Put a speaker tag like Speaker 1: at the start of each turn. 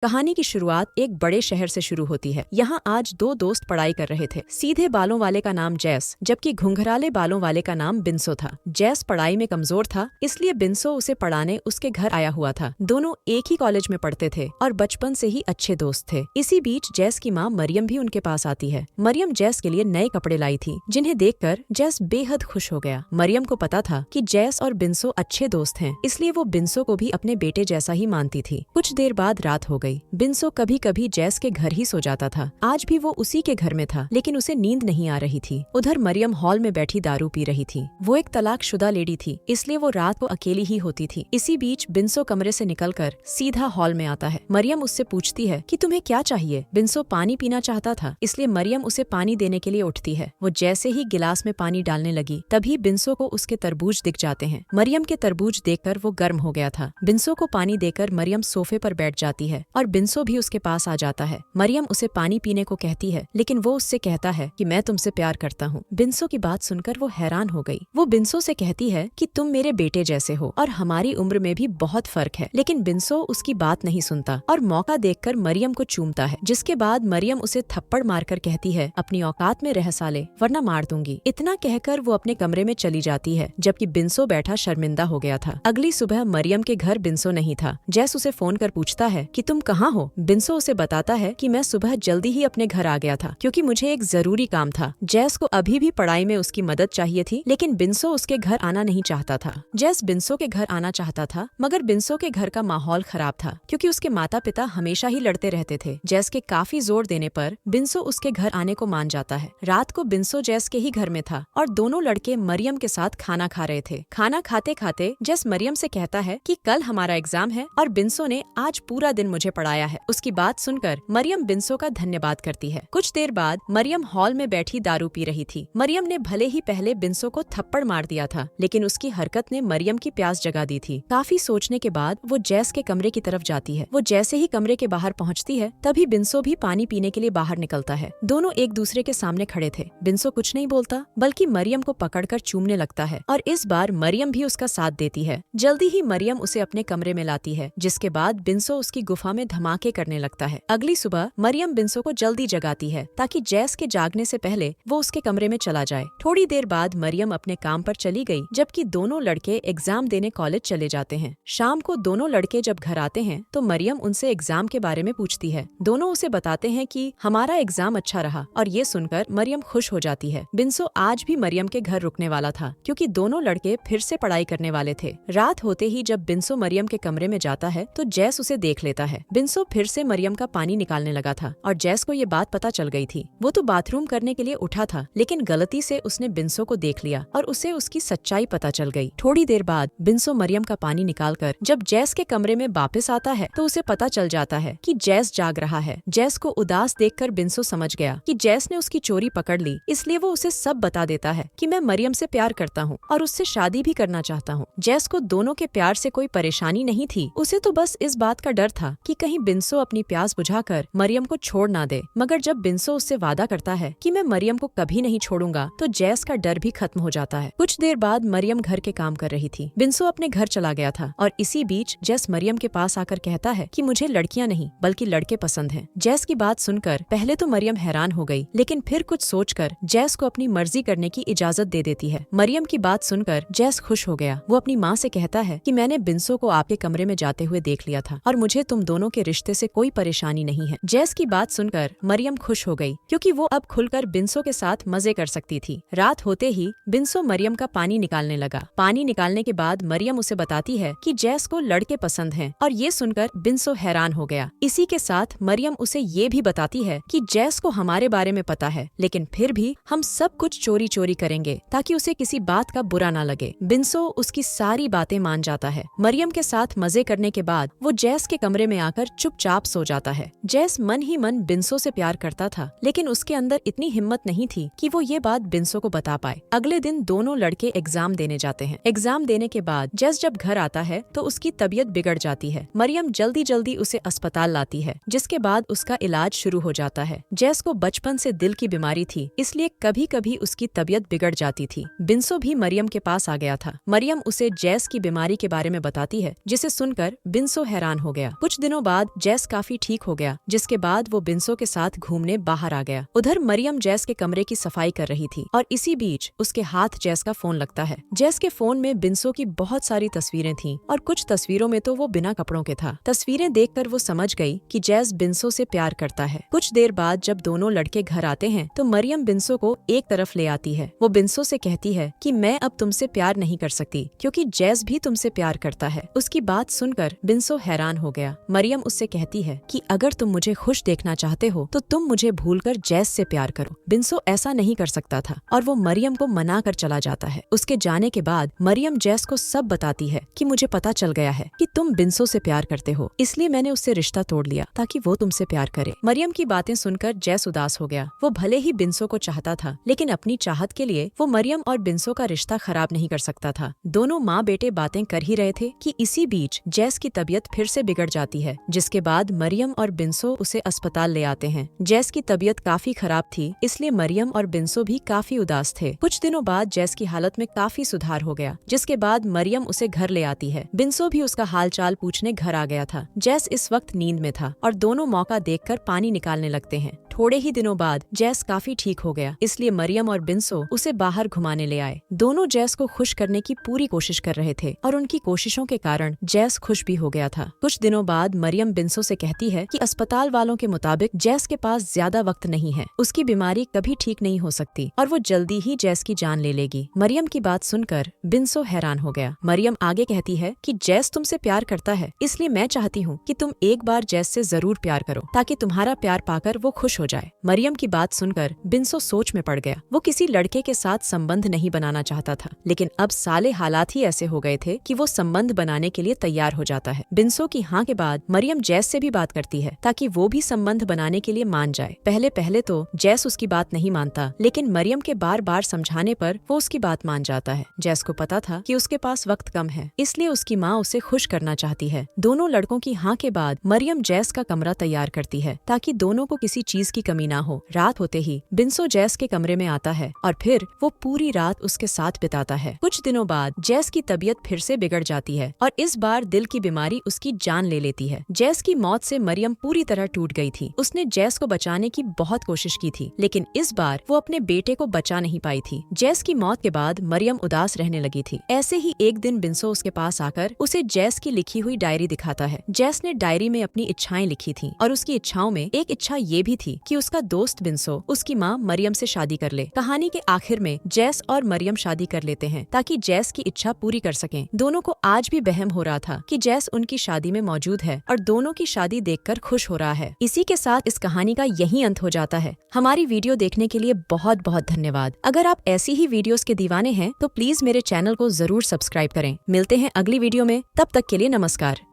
Speaker 1: कहानी की शुरुआत एक बड़े शहर से शुरू होती है। यहाँ आज दो दोस्त पढ़ाई कर रहे थे। सीधे बालों वाले का नाम जैस, जबकि घुंघराले बालों वाले का नाम बिन्सो था। जैस पढ़ाई में कमजोर था, इसलिए बिन्सो उसे पढ़ाने उसके घर आया हुआ था। दोनों एक ही कॉलेज में पढ़ते थे और बचपन से ही अच्छे दोस्त थे। इसी बीच जैस की माँ मरियम भी उनके पास आती है। मरियम जैस के लिए नए कपड़े लाई थी, जिन्हें देखकर जैस बेहद खुश हो गया। मरियम को पता था कि जैस और बिन्सो अच्छे दोस्त हैं, इसलिए वो बिन्सो को भी अपने बेटे जैसा ही मानती थी। कुछ देर बाद रात हो गई। बिन्सो कभी कभी जैस के घर ही सो जाता था। आज भी वो उसी के घर में था, लेकिन उसे नींद नहीं आ रही थी। उधर मरियम हॉल में बैठी दारू पी रही थी। वो एक तलाकशुदा लेडी थी, इसलिए वो रात को अकेली ही होती थी। इसी बीच बिन्सो कमरे से निकलकर सीधा हॉल में आता है। मरियम उससे पूछती है कि तुम्हें क्या चाहिए। बिन्सो पानी पीना चाहता था, इसलिए मरियम उसे पानी देने के लिए उठती है। वो जैसे ही गिलास में पानी डालने लगी, तभी बिन्सो को उसके तरबूज दिख जाते हैं। मरियम के तरबूज देखकर वो गर्म हो गया था। बिन्सो को पानी देकर मरियम सोफे पर बैठ जाती है और बिन्सो भी उसके पास आ जाता है। मरियम उसे पानी पीने को कहती है, लेकिन वो उससे कहता है कि मैं तुमसे प्यार करता हूँ। बिन्सो की बात सुनकर वो हैरान हो गई। वो बिन्सो से कहती है कि तुम मेरे बेटे जैसे हो और हमारी उम्र में भी बहुत फर्क है। लेकिन बिन्सो उसकी बात नहीं सुनता और मौका देखकर मरियम को चूमता है। जिसके बाद मरियम उसे थप्पड़ मारकर कहती है, अपनी औकात में रह साले, वरना मार दूंगी। इतना कहकर वो अपने कमरे में चली जाती है, जबकि बिन्सो बैठा शर्मिंदा हो गया था। अगली सुबह मरियम के घर बिन्सो नहीं था। जैस उसे फोन कर पूछता है कि तुम कहाँ हो। बिन्सो उसे बताता है कि मैं सुबह जल्दी ही अपने घर आ गया था, क्योंकि मुझे एक जरूरी काम था। जैस को अभी भी पढ़ाई में उसकी मदद चाहिए थी, लेकिन बिन्सो उसके घर आना नहीं चाहता था। जैस बिन्सो के घर आना चाहता था, मगर बिन्सो के घर का माहौल खराब था, क्योंकि उसके माता पिता हमेशा ही लड़ते रहते थे। जैस के काफी जोर देने पर बिन्सो उसके घर आने को मान जाता है। रात को बिन्सो जैस के ही घर में था और दोनों लड़के मरियम के साथ खाना खा रहे थे। खाना खाते खाते जैस मरियम से कहता है कि कल हमारा एग्जाम है और बिन्सो ने आज पूरा दिन मुझे पढ़ाया है। उसकी बात सुनकर मरियम बिन्सो का धन्यवाद करती है। कुछ देर बाद मरियम हॉल में बैठी दारू पी रही थी। मरियम ने भले ही पहले बिन्सो को थप्पड़ मार दिया था, लेकिन उसकी हरकत ने मरियम की प्यास जगा दी थी। काफी सोचने के बाद वो जैस के कमरे की तरफ जाती है। वो जैसे ही कमरे के बाहर पहुंचती है, तभी बिन्सो भी पानी पीने के लिए बाहर निकलता है। दोनों एक दूसरे के सामने खड़े थे। बिन्सो कुछ नहीं बोलता, बल्कि मरियम को पकड़कर चूमने लगता है और इस बार मरियम भी उसका साथ देती है। जल्दी ही मरियम उसे अपने कमरे में लाती है, जिसके बाद बिन्सो उसकी गुफा में धमाके करने लगता है। अगली सुबह मरियम बिन्सो को जल्दी जगाती है, ताकि जैस के जागने से पहले वो उसके कमरे में चला जाए। थोड़ी देर बाद मरियम अपने काम पर चली गई, जबकि दोनों लड़के एग्जाम देने कॉलेज चले जाते हैं। शाम को दोनों लड़के जब घर आते हैं, तो मरियम उनसे एग्जाम के बारे में पूछती है। दोनों उसे बताते हैं कि हमारा एग्जाम अच्छा रहा, और ये सुनकर मरियम खुश हो जाती है। बिन्सो आज भी मरियम के घर रुकने वाला था, क्योंकि दोनों लड़के फिर से पढ़ाई करने वाले थे। रात होते ही जब बिन्सो मरियम के कमरे में जाता है, तो जैस उसे देख लेता है। बिन्सो फिर से मरियम का पानी निकालने लगा था और जैस को ये बात पता चल गई थी। वो तो बाथरूम करने के लिए उठा था, लेकिन गलती से उसने बिन्सो को देख लिया और उसे उसकी सच्चाई पता चल गई। थोड़ी देर बाद बिन्सो मरियम का पानी निकालकर जब जैस के कमरे में वापस आता है, तो उसे पता चल जाता है कि जैस जाग रहा है। जैस को उदास देखकर बिन्सो समझ गया कि जैस ने उसकी चोरी पकड़ ली, इसलिए वो उसे सब बता देता है कि मैं मरियम से प्यार करता हूँ और उससे शादी भी करना चाहता हूँ। जैस को दोनों के प्यार से कोई परेशानी नहीं थी। उसे तो बस इस बात का डर था कि कहीं बिन्सो अपनी प्यास बुझाकर मरियम को छोड़ ना दे। मगर जब बिन्सो उससे वादा करता है कि मैं मरियम को कभी नहीं छोड़ूंगा, तो जैस का डर भी खत्म हो जाता है। कुछ देर बाद मरियम घर के काम कर रही थी। बिन्सो अपने घर चला गया था और इसी बीच जैस मरियम के पास आकर कहता है कि मुझे लड़कियां नहीं बल्कि लड़के पसंद हैं। जैस की बात सुनकर पहले तो मरियम हैरान हो गई, लेकिन फिर कुछ सोचकर जैस को अपनी मर्जी करने की इजाजत दे देती है। मरियम की बात सुनकर जैस खुश हो गया। वो अपनी माँ से कहता है कि मैंने बिन्सो को आपके कमरे में जाते हुए देख लिया था और मुझे तुम दोनों के रिश्ते से कोई परेशानी नहीं है। जैस की बात सुनकर मरियम खुश हो गई, क्योंकि वो अब खुलकर बिन्सो के साथ मजे कर सकती थी। रात होते ही बिन्सो मरियम का पानी निकालने लगा। पानी निकालने के बाद मरियम उसे बताती है कि जैस को लड़के पसंद हैं, और ये सुनकर बिन्सो हैरान हो गया। इसी के साथ मरियम उसे ये भी बताती है कि जैस को हमारे बारे में पता है, लेकिन फिर भी हम सब कुछ चोरी चोरी करेंगे, ताकि उसे किसी बात का बुरा ना लगे। बिन्सो उसकी सारी बातें मान जाता है। मरियम के साथ मजे करने के बाद वो जैस के कमरे में आकर चुपचाप सो जाता है। जैस मन ही मन बिन्सो से प्यार करता था, लेकिन उसके अंदर इतनी हिम्मत नहीं थी कि वो ये बात बिन्सो को बता पाए। अगले दिन दोनों लड़के एग्जाम देने जाते हैं। एग्जाम देने के बाद जैस जब घर आता है, तो उसकी तबीयत बिगड़ जाती है। मरियम जल्दी जल्दी उसे अस्पताल लाती है, जिसके बाद उसका इलाज शुरू हो जाता है। जैस को बचपन से दिल की बीमारी थी, इसलिए कभी कभी उसकी तबीयत बिगड़ जाती थी। बिन्सो भी मरियम के पास आ गया था। मरियम उसे जैस की बीमारी के बारे में बताती है, जिसे सुनकर बिन्सो हैरान हो गया। कुछ दिनों बाद जैस काफी ठीक हो गया, जिसके बाद वो बिंसो के साथ घूमने बाहर आ गया। उधर मरियम जैस के कमरे की सफाई कर रही थी और इसी बीच उसके हाथ जैस का फोन लगता है। जैस के फोन में बिंसो की बहुत सारी तस्वीरें थीं और कुछ तस्वीरों में तो वो बिना कपड़ों के था। तस्वीरें देखकर वो समझ गई कि जैस बिंसो से प्यार करता है। कुछ देर बाद जब दोनों लड़के घर आते हैं तो मरियम बिंसो को एक तरफ ले आती है। वो बिंसो से कहती है कि मैं अब तुमसे प्यार नहीं कर सकती क्योंकि जैस भी तुमसे प्यार करता है। उसकी बात सुनकर बिंसो हैरान हो गया। मरियम उससे कहती है कि अगर तुम मुझे खुश देखना चाहते हो तो तुम मुझे भूलकर जैस से प्यार करो। बिंसो ऐसा नहीं कर सकता था और वो मरियम को मना कर चला जाता है। उसके जाने के बाद मरियम जैस को सब बताती है कि मुझे पता चल गया है कि तुम बिंसो से प्यार करते हो, इसलिए मैंने उससे रिश्ता तोड़ लिया ताकि वो तुमसे प्यार करे। मरियम की बातें सुनकर जैस उदास हो गया। वो भले ही बिंसो को चाहता था लेकिन अपनी चाहत के लिए वो मरियम और बिंसो का रिश्ता खराब नहीं कर सकता था। दोनों माँ बेटे बातें कर ही रहे थे कि इसी बीच जैस की तबीयत फिर से बिगड़ जाती है, जिसके बाद मरियम और बिंसो उसे अस्पताल ले आते हैं। जैस की तबीयत काफी खराब थी, इसलिए मरियम और बिंसो भी काफी उदास थे। कुछ दिनों बाद जैस की हालत में काफी सुधार हो गया, जिसके बाद मरियम उसे घर ले आती है। बिंसो भी उसका हालचाल पूछने घर आ गया था। जैस इस वक्त नींद में था और दोनों मौका देखकर पानी निकालने लगते हैं। थोड़े ही दिनों बाद जैस काफी ठीक हो गया, इसलिए मरियम और बिंसो उसे बाहर घुमाने ले आए। दोनों जैस को खुश करने की पूरी कोशिश कर रहे थे और उनकी कोशिशों के कारण जैस खुश भी हो गया था। कुछ दिनों बाद मरियम बिंसो से कहती है कि अस्पताल वालों के मुताबिक जैस के पास ज्यादा वक्त नहीं है, उसकी बीमारी कभी ठीक नहीं हो सकती और वो जल्दी ही जैस की जान ले लेगी। मरियम की बात सुनकर बिंसो हैरान हो गया। मरियम आगे कहती है कि जैस तुमसे प्यार करता है, इसलिए मैं चाहती हूँ कि तुम एक बार जैस से जरूर प्यार करो ताकि तुम्हारा प्यार पाकर वो खुश हो जाए। मरियम की बात सुनकर बिंसो सोच में पड़ गया। वो किसी लड़के के साथ संबंध नहीं बनाना चाहता था, लेकिन अब साले हालात ही ऐसे हो गए थे कि वो संबंध बनाने के लिए तैयार हो जाता है। बिंसो की हाँ के बाद मरियम जैस से भी बात करती है ताकि वो भी संबंध बनाने के लिए मान जाए। पहले तो जैस उसकी बात नहीं मानता, लेकिन मरियम के बार बार समझाने पर वो उसकी बात मान जाता है। जैस को पता था कि उसके पास वक्त कम है, इसलिए उसकी माँ उसे खुश करना चाहती है। दोनों लड़कों की हाँ के बाद मरियम जैस का कमरा तैयार करती है ताकि दोनों को किसी चीज की कमी ना हो। रात होते ही बिंसो जैस के कमरे में आता है और फिर वो पूरी रात उसके साथ बिताता है। कुछ दिनों बाद जैस की तबीयत फिर से बिगड़ जाती है और इस बार दिल की बीमारी उसकी जान ले लेती है। जैस की मौत से मरियम पूरी तरह टूट गई थी। उसने जैस को बचाने की बहुत कोशिश की थी, लेकिन इस बार वो अपने बेटे को बचा नहीं पाई थी। जैस की मौत के बाद मरियम उदास रहने लगी थी। ऐसे ही एक दिन बिंसो उसके पास आकर उसे जैस की लिखी हुई डायरी दिखाता है। जैस ने डायरी में अपनी इच्छाएं लिखी थी और उसकी इच्छाओं में एक इच्छा ये भी थी कि उसका दोस्त बिंसो उसकी माँ मरियम से शादी कर ले। कहानी के आखिर में जैस और मरियम शादी कर लेते हैं ताकि जैस की इच्छा पूरी कर सकें। दोनों को आज भी वहम हो रहा था कि जैस उनकी शादी में मौजूद है और दोनों की शादी देखकर खुश हो रहा है। इसी के साथ इस कहानी का यही अंत हो जाता है। हमारी वीडियो देखने के लिए बहुत बहुत धन्यवाद। अगर आप ऐसी ही वीडियोस के दीवाने हैं तो प्लीज मेरे चैनल को जरूर सब्सक्राइब करें। मिलते हैं अगली वीडियो में, तब तक के लिए नमस्कार।